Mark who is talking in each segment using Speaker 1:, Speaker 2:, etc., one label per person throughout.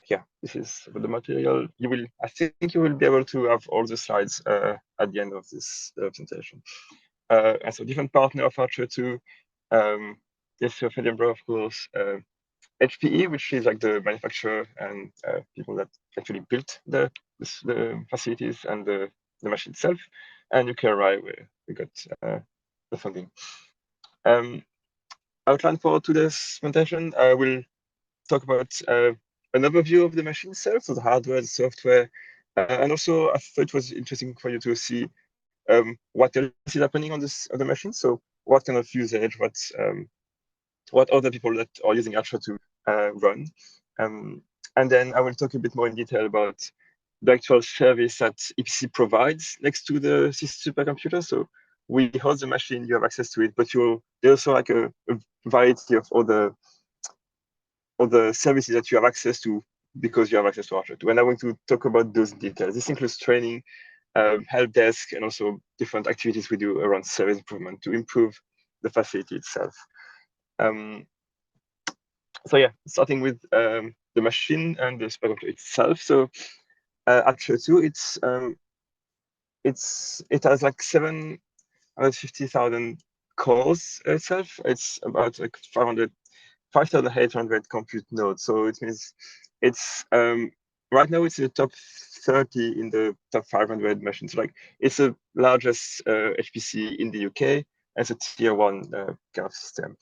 Speaker 1: yeah, this is the material. You will, I think you will be able to have all the slides at the end of this presentation. And so different partner of ARCHER2, yes, of Edinburgh, of course, HPE, which is like the manufacturer and people that actually built the facilities and the machine itself, and UKRI, where we got the funding. Outline for today's presentation, I will talk about an overview of the machine itself, so the hardware, the software, and also I thought it was interesting for you to see what else is happening on the machine. So what kind of usage, what other people that are using ARCHER2 run. And then I will talk a bit more in detail about the actual service that EPC provides next to the supercomputer. So we host the machine, you have access to it, but there's also like a variety of other services that you have access to because you have access to ARCHER2. And I want to talk about those details. This includes training, help desk, and also different activities we do around service improvement to improve the facility itself. So yeah, starting with the machine and the supercomputer itself. So ARCHER2, it has like 750,000 cores itself. It's about like 5,800 compute nodes. So it means it's right now it's in the top 30 in the top 500 machines. Like it's the largest HPC in the UK as a tier 1 kind of system.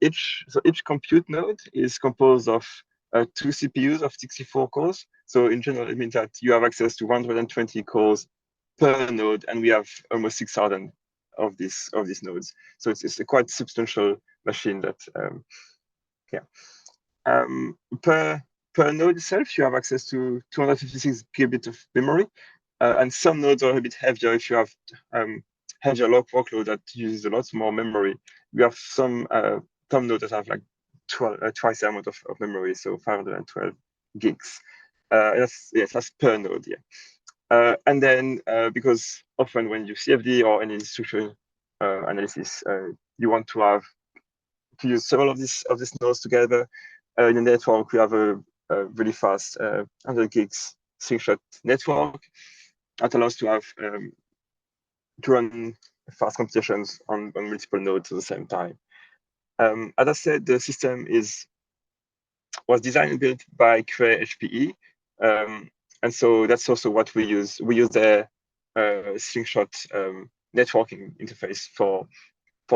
Speaker 1: Each compute node is composed of 2 CPUs of 64 cores. So in general, it means that you have access to 120 cores per node, and we have almost 6,000 of these nodes. So it's a quite substantial machine that, per node itself, you have access to 256 gigabits of memory, and some nodes are a bit heavier if you have heavier workload that uses a lot more memory. We have some nodes that have like twice the amount of memory, so 512 gigs. That's per node, yeah. And then because often when you CFD or any instruction analysis, you want to use several of these nodes together. In the network, we have a really fast 100 gigs slingshot network that allows to have to run fast computations on multiple nodes at the same time. As I said, the system was designed and built by Cray HPE, and so that's also what we use. We use their slingshot networking interface for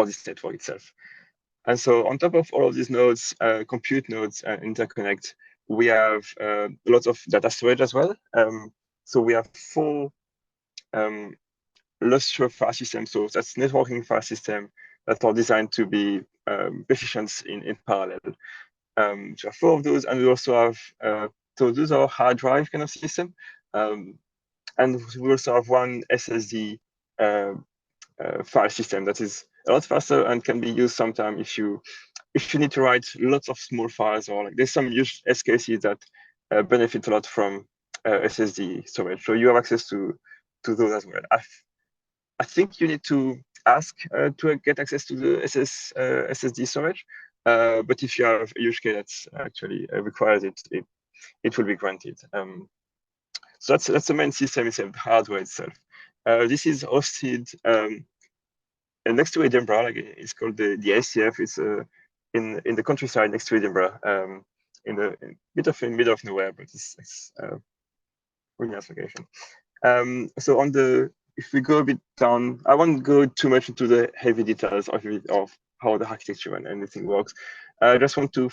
Speaker 1: this network itself. And so on top of all of these nodes, compute nodes and interconnect, we have lots of data storage as well. So we have 4 lustre file systems. So that's networking file system that are designed to be efficient in parallel. We have 4 of those, and we also have so those are hard drive kind of system, and we also have one SSD file system that is a lot faster and can be used sometime if you need to write lots of small files, or like there's some use cases that benefit a lot from SSD storage. So you have access to those as well. I think you need to ask to get access to the SSD storage, but if you have a use case that's actually requires it will be granted. So that's the main system itself, the hardware itself. This is hosted next to Edinburgh. Like it's called the ACF. It's in the countryside next to Edinburgh, in the middle of nowhere, but it's really nice location. So if we go a bit down, I won't go too much into the heavy details of how the architecture and everything works. I just want to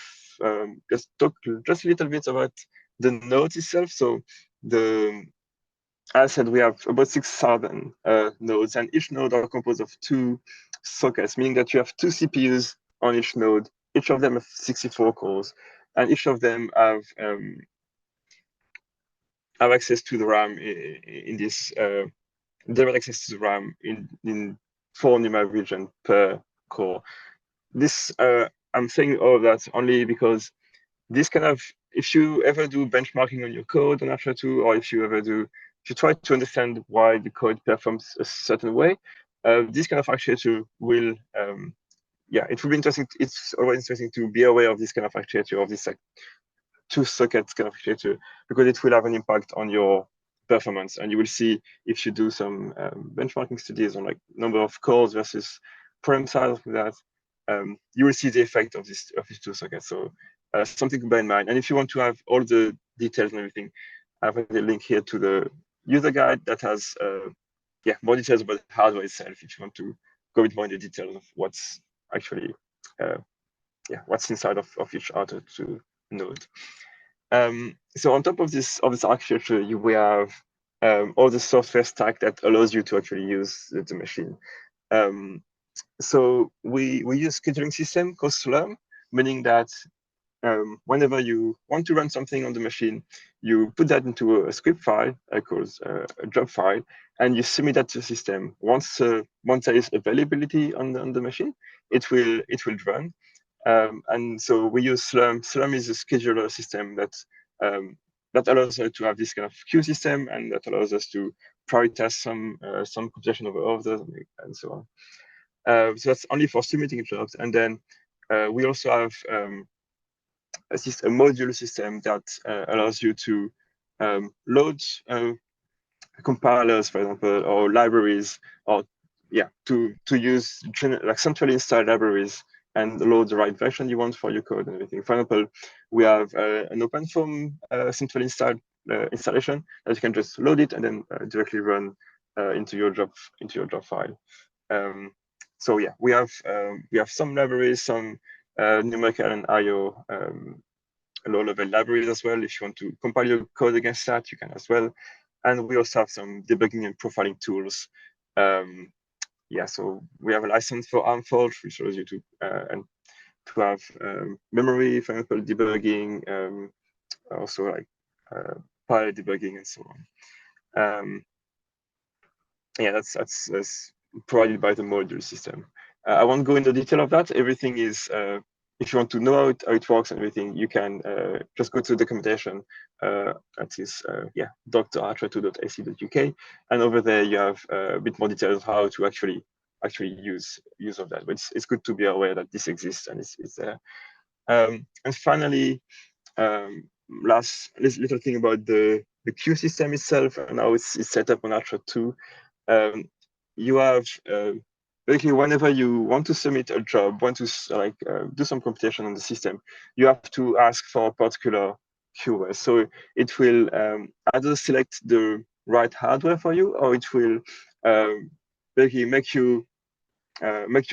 Speaker 1: just talk just a little bit about the nodes itself. So as I said, we have about 6,000 nodes, and each node are composed of 2 sockets, meaning that you have 2 CPUs on each node. Each of them have 64 cores, and each of them have access to the RAM in this direct access to the RAM in 4 NUMA region per core. This I'm saying all of that only because this kind of, if you ever do benchmarking on your code on ARCHER2, or if you try to understand why the code performs a certain way, this kind of architecture will, it will be interesting. It's always interesting to be aware of this kind of architecture, of this like two-socket kind of architecture, because it will have an impact on your performance. And you will see if you do some benchmarking studies on like number of cores versus problem size like that, you will see the effect of these two sockets. So something to bear in mind. And if you want to have all the details and everything, I have a link here to the user guide that has more details about the hardware itself if you want to go a bit more into details of what's actually what's inside of each ARCHER2 node. So on top of this architecture, we have all the software stack that allows you to actually use the machine. So we use scheduling system called Slurm, meaning that whenever you want to run something on the machine, you put that into a script file called a job file, and you submit that to the system. Once there is availability on the machine, it will run. And so we use Slurm. Slurm is a scheduler system that allows us to have this kind of queue system, and that allows us to prioritize some computation over others and so on. So that's only for submitting jobs. And then we also have a module system that allows you to load compilers, for example, or libraries, or to use like centrally installed libraries and load the right version you want for your code and everything. For example, we have an OpenFOAM centrally installed installation that you can just load it and then directly run into your job file. So yeah, we have some libraries, some numerical and IO low-level libraries as well. If you want to compile your code against that, you can as well. And we also have some debugging and profiling tools. So we have a license for ARMForge, which allows you to have memory, for example, debugging, also like file debugging and so on. That's provided by the module system. I won't go into detail of that. Everything is, if you want to know how it works and everything, you can just go to the documentation. That is, dr.archer2.ac.uk, and over there you have a bit more details how to actually use of that. But it's good to be aware that this exists and it's there. And finally, last little thing about the queue system itself and how it's set up on ARCHER2. You have basically whenever you want to submit a job, want to do some computation on the system, you have to ask for a particular QoS. So it will either select the right hardware for you, or it will basically make your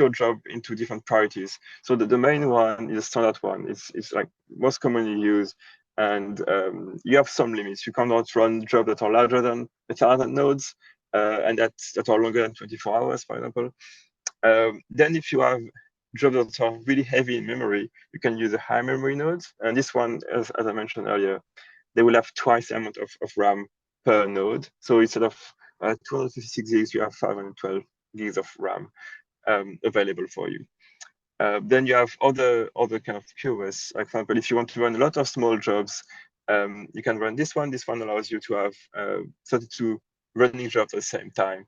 Speaker 1: job into different priorities. So the main one is a standard one. It's like most commonly used, and you have some limits. You cannot run jobs that are larger than 1,000 nodes, and that are longer than 24 hours, for example. Then if you have jobs that are really heavy in memory, you can use a high memory node. And this one, as I mentioned earlier, they will have twice the amount of RAM per node. So instead of 256 gigs, you have 512 gigs of RAM available for you. Then you have other kind of QoS. Like, for example, if you want to run a lot of small jobs, you can run this one. This one allows you to have 32 running jobs at the same time,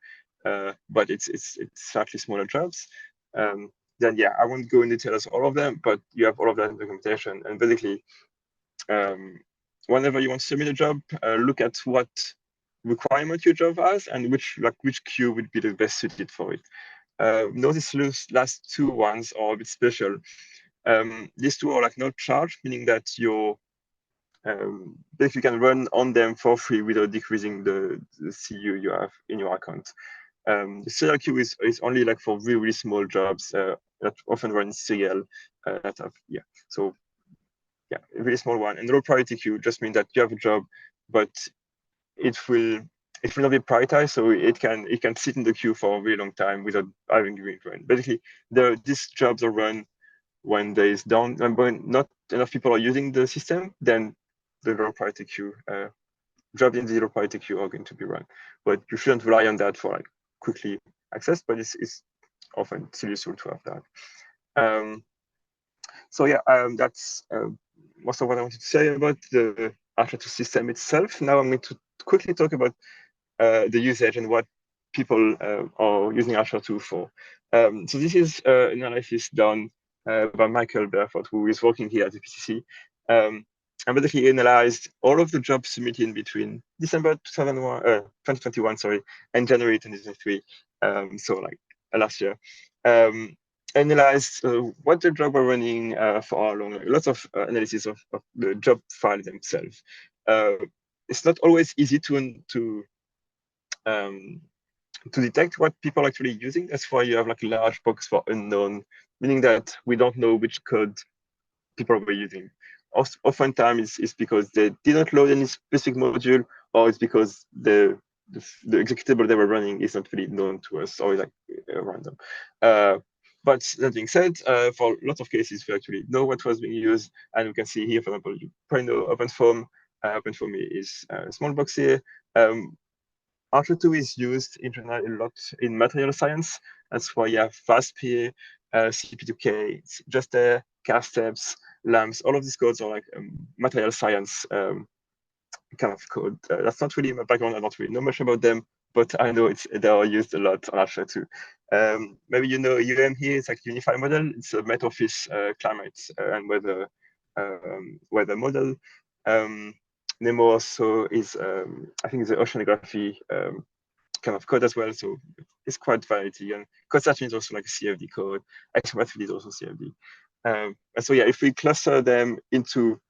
Speaker 1: but it's slightly smaller jobs. Then I won't go into details all of them, but you have all of that in the documentation. And basically, whenever you want to submit a job, look at what requirement your job has and which queue would be the best suited for it. Notice these last two ones are a bit special. These two are like not charged, meaning that you basically can run on them for free without decreasing the CU you have in your account. The serial queue is only like for really, really small jobs that often run in serial. A really small one. And the low priority queue just means that you have a job, but it will not be prioritized, so it can sit in the queue for a really long time without having to run. Basically, these jobs are run when there is when not enough people are using the system, then the low priority queue jobs in the low priority queue are going to be run. But you shouldn't rely on that for like quickly access, but it's often still useful to have that. That's most of what I wanted to say about the ARCHER2 system itself. Now I'm going to quickly talk about the usage and what people are using ARCHER2 for. So this is an analysis done by Michael Berford, who is working here at EPCC. and basically analyzed all of the jobs submitted between December 2021, sorry, and January 2023. So like last year. Analyzed what the job were running for how long. Lots of analysis of the job file themselves. It's not always easy um, to detect what people are actually using. That's why you have like a large box for unknown, meaning that we don't know which code people were using. Oftentimes it's because they didn't load any specific module, or it's because the executable they were running is not really known to us, or like random. But that being said, for lots of cases, we actually know what was being used, and we can see here, for example, you probably know OpenFOAM. OpenFOAM is a small box here. ARCHER2 is used in general a lot in material science. That's why you have FastPA, CP2K, just there, CASTEPS, LAMPS. All of these codes are like material science kind of code. That's not really my background. I don't really know much about them, but I know they are used a lot on ARCHER2. Maybe you know UM here. It's like Unified Model. It's a Met Office climate and weather model. Nemo also is, I think, the oceanography kind of code as well. So it's quite variety. And code searching is also like a CFD code. Xmath is also CFD. And so yeah, if we cluster them into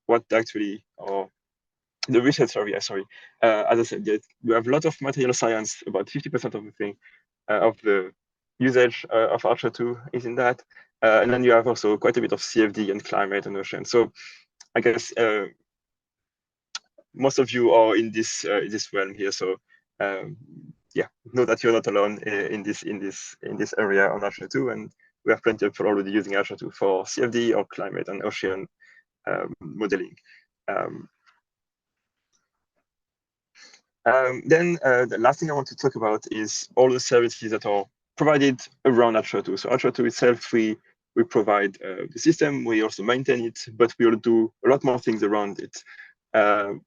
Speaker 1: what actually, or the research area, sorry, as I said, we have a lot of material science, about 50% of the thing, of the usage of ARCHER2 is in that. And then you have also quite a bit of CFD and climate and ocean. So I guess most of you are in this realm here. So yeah, know that you're not alone in this area on ARCHER2, and we have plenty of people already using ARCHER2 for CFD or climate and ocean modeling. Then the last thing I want to talk about is all the services that are provided around ARCHER2. So ARCHER2 itself, we provide the system, we also maintain it, but we will do a lot more things around it. And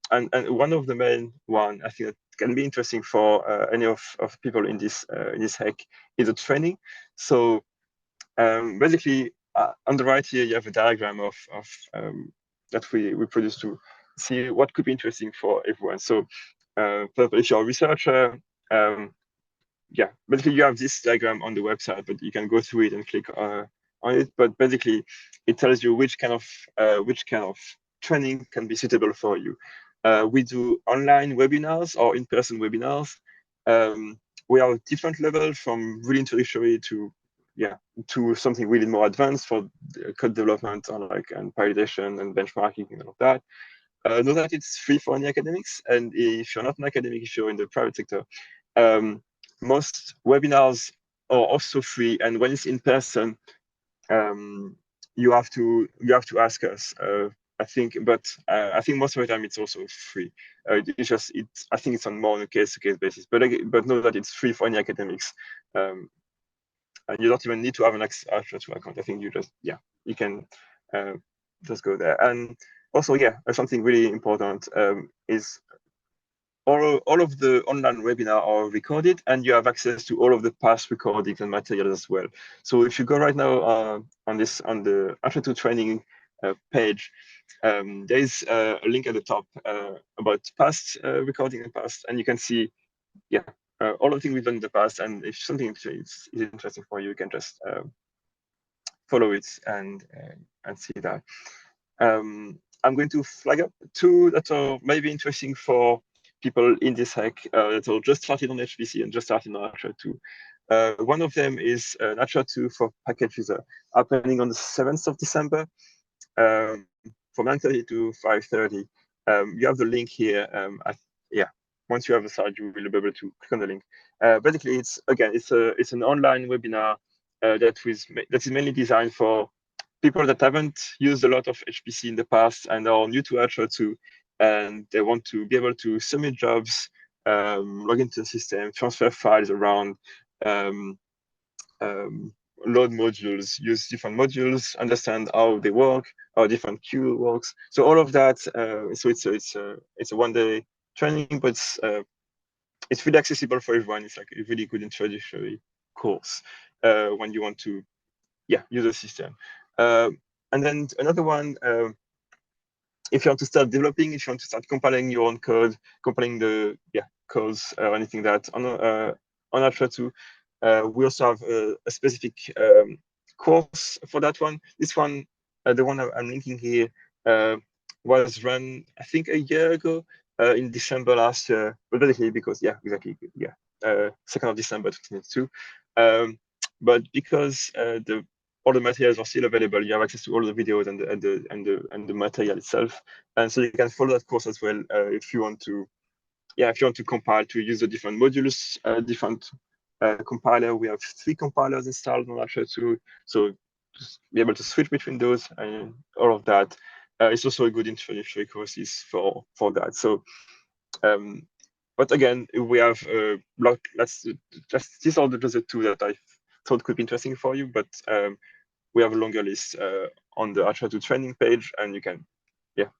Speaker 1: one of the main one I think that can be interesting for any of people in this HEC is the training. So basically, on the right here, you have a diagram of that we produce to see what could be interesting for everyone. So if you're a researcher, yeah, basically you have this diagram on the website, but you can go through it and click on it. But basically, it tells you which kind of training can be suitable for you. We do online webinars or in-person webinars. We are at different levels, from really introductory to something really more advanced for code development and validation and benchmarking and all of that. Know that it's free for any academics, and if you're not an academic, if you're in the private sector, most webinars are also free. And when it's in person, you have to ask us. I think, but I think most of the time it's also free. I think it's on more on a case-to-case basis. But know that it's free for any academics, and you don't even need to have an ARCHER2 account. I think you can just go there. And also, something really important is all of the online webinars are recorded, and you have access to all of the past recordings and materials as well. So if you go right now on the ARCHER2 training page, there is a link at the top about past recording and past, and you can see, all of the things we've done in the past. And if something is interesting for you, you can just follow it and see that. I'm going to flag up two that are maybe interesting for people in this HEC that are just started on HPC and just started on ARCHER2. One of them is an ARCHER2 for package user, happening on the 7th of December from 9:30 to 5:30. You have the link here. Once you have the slide, you will be able to click on the link. Basically, it's an online webinar that is mainly designed for people that haven't used a lot of HPC in the past and are new to ARCHER2, and they want to be able to submit jobs, log into the system, transfer files around, load modules, use different modules, understand how they work, how different queue works. So all of that. So it's a one-day training, but it's really accessible for everyone. It's like a really good introductory course when you want to use the system. And then another one if you want to start developing, if you want to start compiling your own code, compiling the codes or anything that on ARCHER2, we also have a specific course for that one. This one, the one I'm linking here, was run I think a year ago in December last year, but basically because 2nd of December 2022. But because all the materials are still available, you have access to all the videos and the material itself, and so you can follow that course as well if you want to. Yeah, if you want to compile, to use the different modules, different compiler. We have 3 compilers installed on ARCHER2, so just be able to switch between those and all of that. It's also a good introductory courses for that. So, but again, we have these are just the 2 that I thought could be interesting for you, but we have a longer list on the ARCHER2 training page, and you can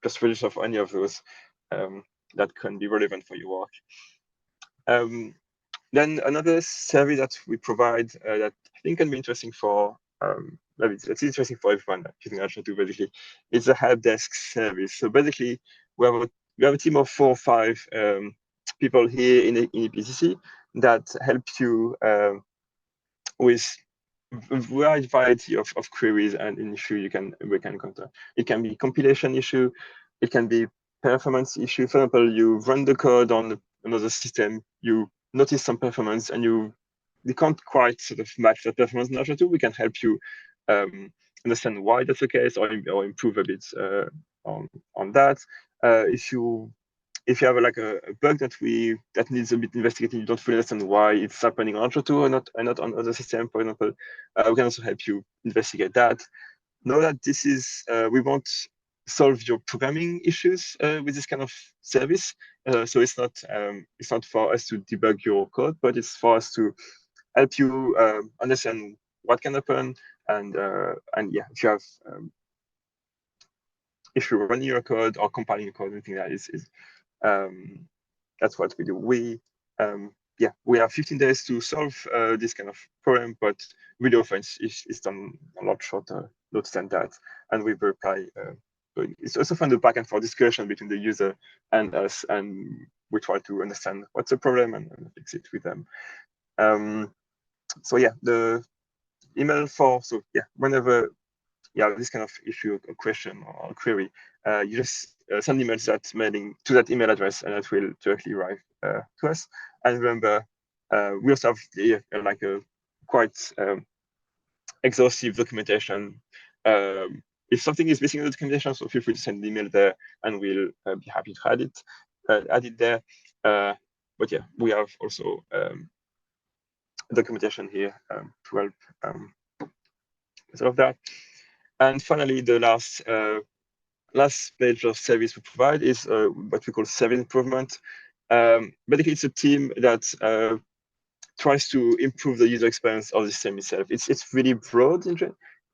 Speaker 1: just register for any of those that can be relevant for your work. Then another service that we provide that I think can be interesting for maybe it's interesting for everyone using ARCHER2 basically, is a help desk service. So basically, we have a team of 4 or 5 people here in EPCC that help you with a wide variety of queries and an issue we can encounter. It can be compilation issue, it can be performance issue. For example, you run the code on another system, you notice some performance, and you can't quite sort of match that performance in ARCHER2. We can help you understand why that's the case, or improve a bit on that. If you have like a bug that needs a bit investigating, you don't fully understand why it's happening on ARCHER2 and not on other systems, for example, we can also help you investigate that. Know that this is we won't solve your programming issues with this kind of service. So it's not for us to debug your code, but it's for us to help you understand what can happen, and yeah, if you're running your code or compiling your code, anything that is that's what we do. We have 15 days to solve this kind of problem, but really often it's done a lot shorter notes than that, and we reply. It's also fun the back and forth discussion between the user and us, and we try to understand what's the problem and fix it with them. So yeah, the email whenever you have this kind of issue, a question or a query, you just send emails to that email address, and that will directly arrive to us. And remember, we also have like a quite exhaustive documentation. If something is missing in the documentation, so feel free to send an email there, and we'll be happy to add it there. But yeah, we have also documentation here to help with all of that. And finally, the last page of service we provide is what we call service improvement. Basically, it's a team that tries to improve the user experience of the system itself. It's really broad,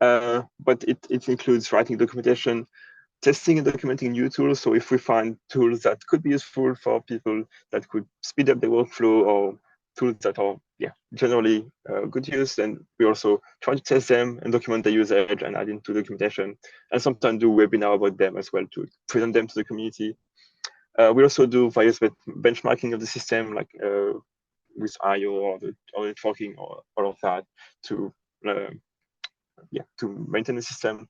Speaker 1: but it includes writing documentation, testing and documenting new tools. So if we find tools that could be useful for people, that could speed up the workflow, or tools that are generally good use, then we also try to test them and document the usage and add into documentation, and sometimes do webinar about them as well to present them to the community. We also do various benchmarking of the system, like with IO or the networking or all of that to maintain the system.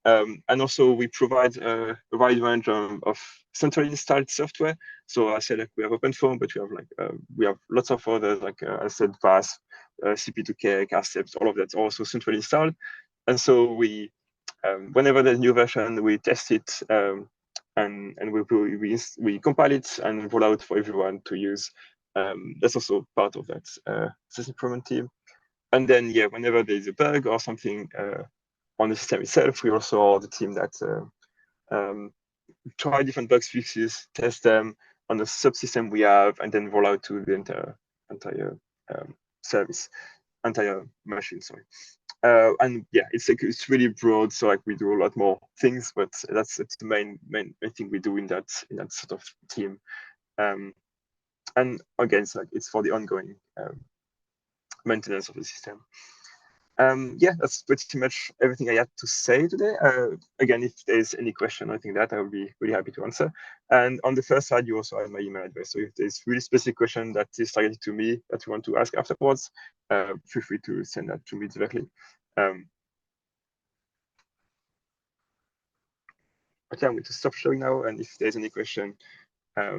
Speaker 1: And also we provide a wide range of centrally installed software. So I said we have OpenFOAM, but we have lots of others, I said VAS, CP2K, CARSEPS, all of that's also centrally installed. And so we, whenever there's a new version, we test it and we compile it and roll out for everyone to use. That's also part of that system improvement team. And then whenever there's a bug or something on the system itself, we also are the team that try different bug fixes, test them on the subsystem we have, and then roll out to the entire machine. Sorry. And it's really broad. So we do a lot more things, but it's the main thing we do in that sort of team. And again, it's for the ongoing maintenance of the system. Yeah, that's pretty much everything I had to say today. Again, if there's any question or anything like that, I will be really happy to answer. And on the first side, you also have my email address. So if there's really specific question that is targeted to me that you want to ask afterwards, feel free to send that to me directly. Okay, I'm going to stop showing now. And if there's any question, yeah,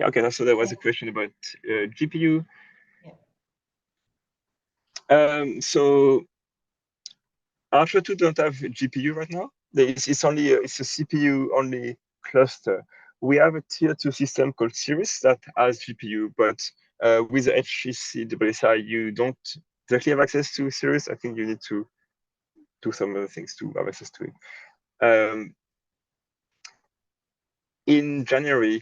Speaker 1: okay, so there was a question about GPU.
Speaker 2: Yeah.
Speaker 1: So ARCHER2 don't have GPU right now. It's a CPU only cluster. We have a tier 2 system called Cirrus that has GPU, but with the HEC-WSI, you don't directly have access to Cirrus. I think you need to do some other things to have access to it. In January,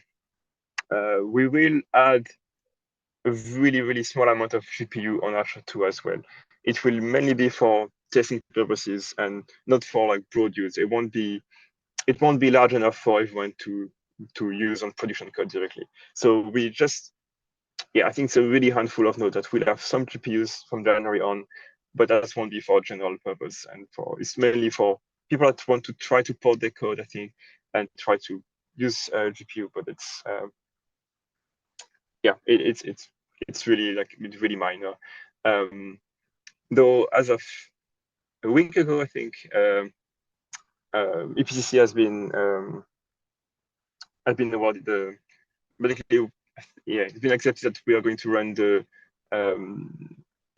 Speaker 1: we will add a really small amount of GPU on ARCHER2 as well. It will mainly be for testing purposes and not for like broad use. It won't be large enough for everyone to use on production code directly. So we just, yeah, I think it's a really handful of nodes that will have some GPUs from January on, but that won't be for general purpose. And it's mainly for people that want to try to port their code, I think, and try to use GPU. But it's yeah, it's really minor. Though as of a week ago, I think EPCC has been awarded the basically, yeah, it's been accepted that we are going to run the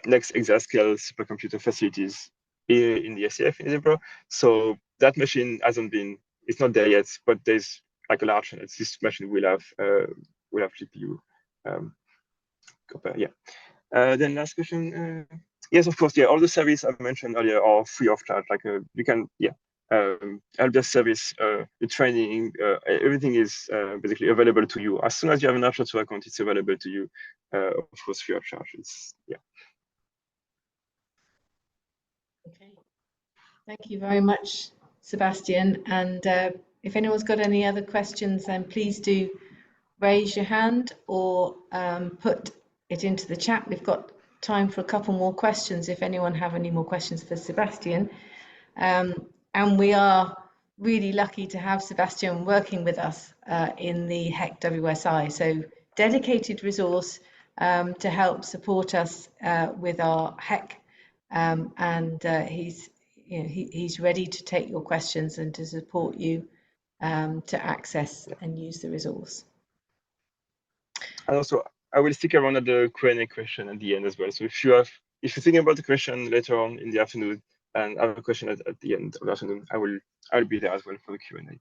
Speaker 1: next exascale supercomputer facilities here in the SCF in Edinburgh. So that machine it's not there yet, but there's like a large chance this machine will have GPU. Yeah. Then last question. Yes, of course. Yeah, all the services I mentioned earlier are free of charge. Like you can, yeah, help desk service, the training, everything is basically available to you. As soon as you have an ARCHER2 account, it's available to you, of course, free of charge. Yeah.
Speaker 2: Okay. Thank you very much, Sebastien. And if anyone's got any other questions, then please do raise your hand or put it into the chat. We've got time for a couple more questions if anyone have any more questions for Sebastien. And we are really lucky to have Sebastien working with us in the HEC-WSI. So dedicated resource to help support us with our HEC. And he's ready to take your questions and to support you to access and use the resource.
Speaker 1: And also, I will stick around at the Q&A question at the end as well. So if you're thinking about the question later on in the afternoon and have a question at the end of the afternoon, I'll be there as well for the Q&A.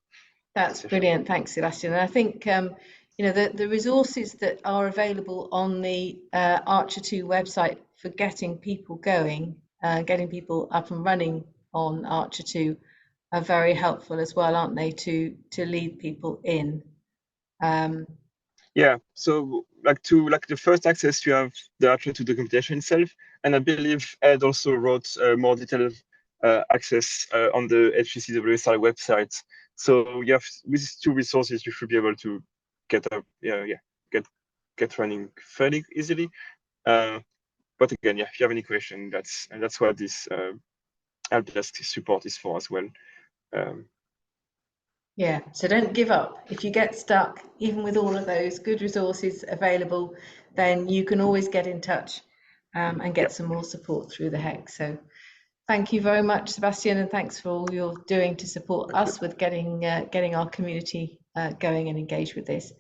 Speaker 2: That's brilliant. Thanks, Sebastien. And I think the resources that are available on the ARCHER2 website for getting people going, getting people up and running on ARCHER2 are very helpful as well, aren't they, to lead people in?
Speaker 1: Yeah, so like the first access, you have the ARCHER2 documentation itself, and I believe Ed also wrote more detailed access on the HPC-WSI website. So you have with these two resources, you should be able to get running fairly easily. But again, yeah, if you have any question, that's what this help desk support is for as well.
Speaker 2: Yeah, so don't give up. If you get stuck, even with all of those good resources available, then you can always get in touch and get some more support through the HEC. So thank you very much, Sebastien, and thanks for all you're doing to support us with getting our community going and engaged with this.